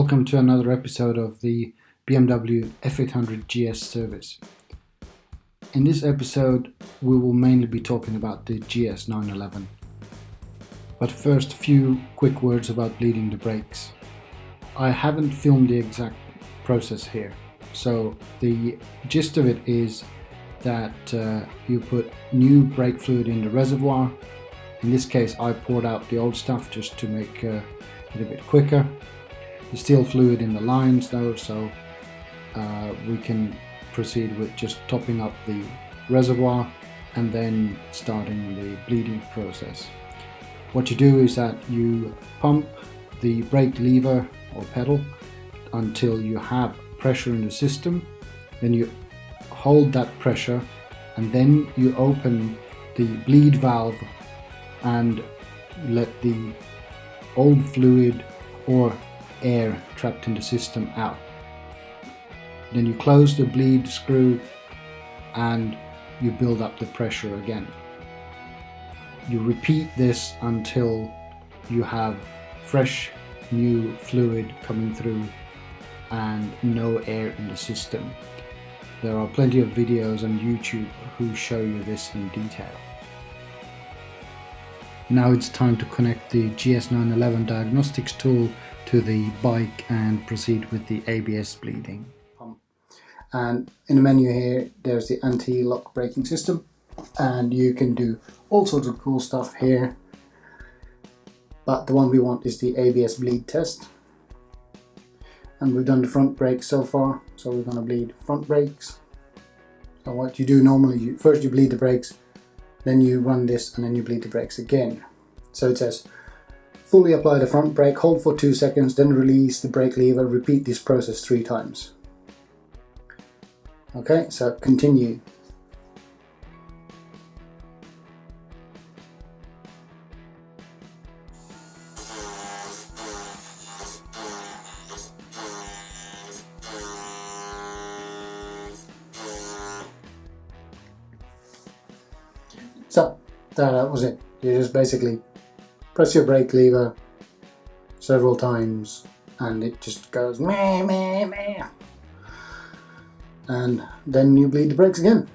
welcome to another episode of the BMW F800GS service. In this episode we will mainly be talking about the GS 911. But first, a few quick words about bleeding the brakes. I haven't filmed the exact process here, so the gist of it is that you put new brake fluid in the reservoir. In this case I poured out the old stuff just to make it a bit quicker. There's still fluid in the lines though, so we can proceed with just topping up the reservoir and then starting the bleeding process. What you do is that you pump the brake lever or pedal until you have pressure in the system, then you hold that pressure and then you open the bleed valve and let the old fluid or air trapped in the system out. Then you close the bleed screw and you build up the pressure again. You repeat this until you have fresh new fluid coming through and no air in the system. There are plenty of videos on YouTube who show you this in detail. Now it's time to connect the GS 911 diagnostics tool to the bike and proceed with the ABS bleeding. And in the menu here there's the anti-lock braking system, and you can do all sorts of cool stuff here, but the one we want is the ABS bleed test. And we've done the front brakes so far, so we're going to bleed front brakes. So what you do normally, first you bleed the brakes, then you run this, and then you bleed the brakes again. So it says fully apply the front brake, hold for 2 seconds, then release the brake lever, repeat this process 3 times. Okay, so continue. So that was it. You just basically press your brake lever several times and it just goes meh meh meh, and then you bleed the brakes again.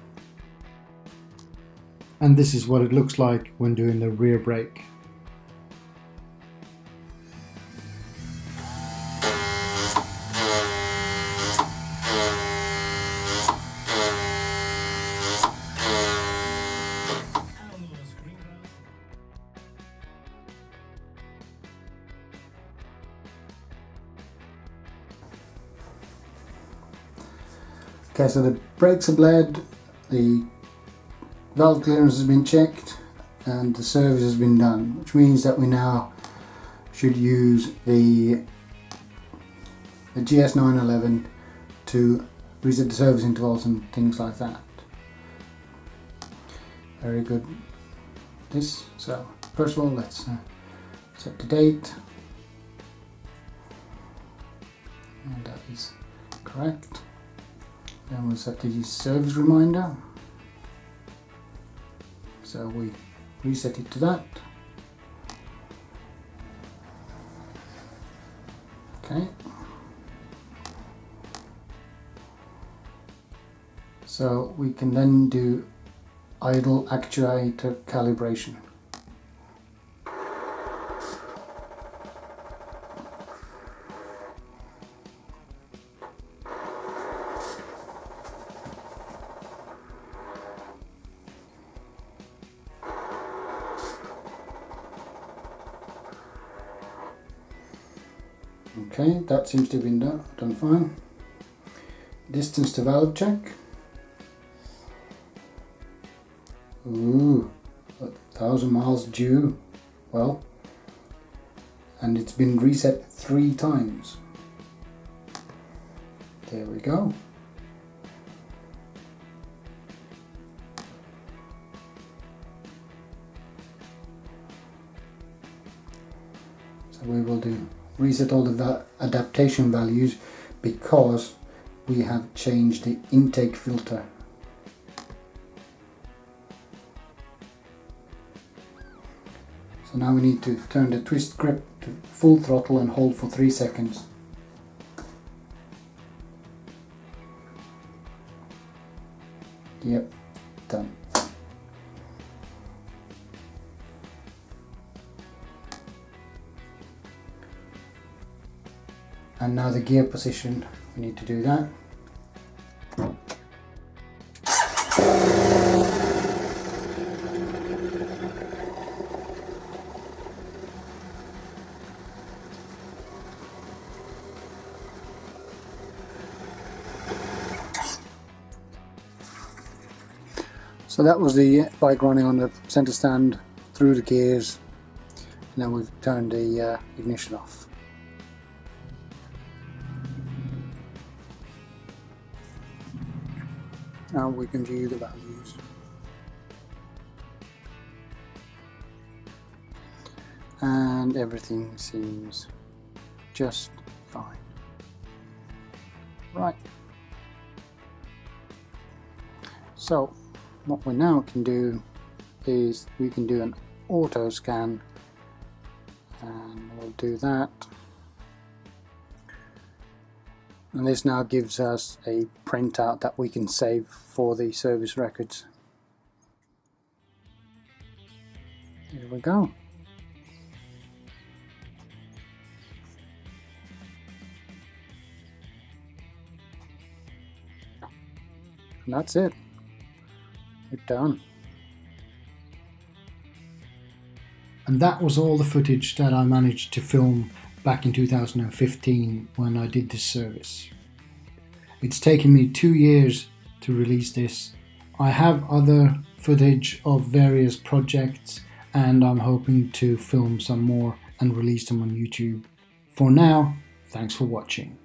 And this is what it looks like when doing the rear brake. Okay, so the brakes are bled, the valve clearance has been checked, and the service has been done, which means that we now should use the GS 911 to reset the service intervals and things like that. Very good. So first of all, let's set the date, and that is correct. Then we'll set the service reminder, so we reset it to that. Okay, so we can then do idle actuator calibration. Okay, that seems to have been done fine. Distance to valve check. Ooh, 1,000 miles due. Well, and it's been reset 3 times. There we go. So we will do reset all the adaptation values because we have changed the intake filter. So now we need to turn the twist grip to full throttle and hold for 3 seconds. Yep, done. And now the gear position, we need to do that. So that was the bike running on the center stand through the gears. Now we've turned the ignition off. Now we can view the values. And everything seems just fine. Right. So what we now can do is we can do an auto scan, and we'll do that. And this now gives us a printout that we can save for the service records. Here we go. And that's it. We're done. And that was all the footage that I managed to film back in 2015 when I did this service. It's taken me 2 years to release this. I have other footage of various projects, and I'm hoping to film some more and release them on YouTube. For now, thanks for watching.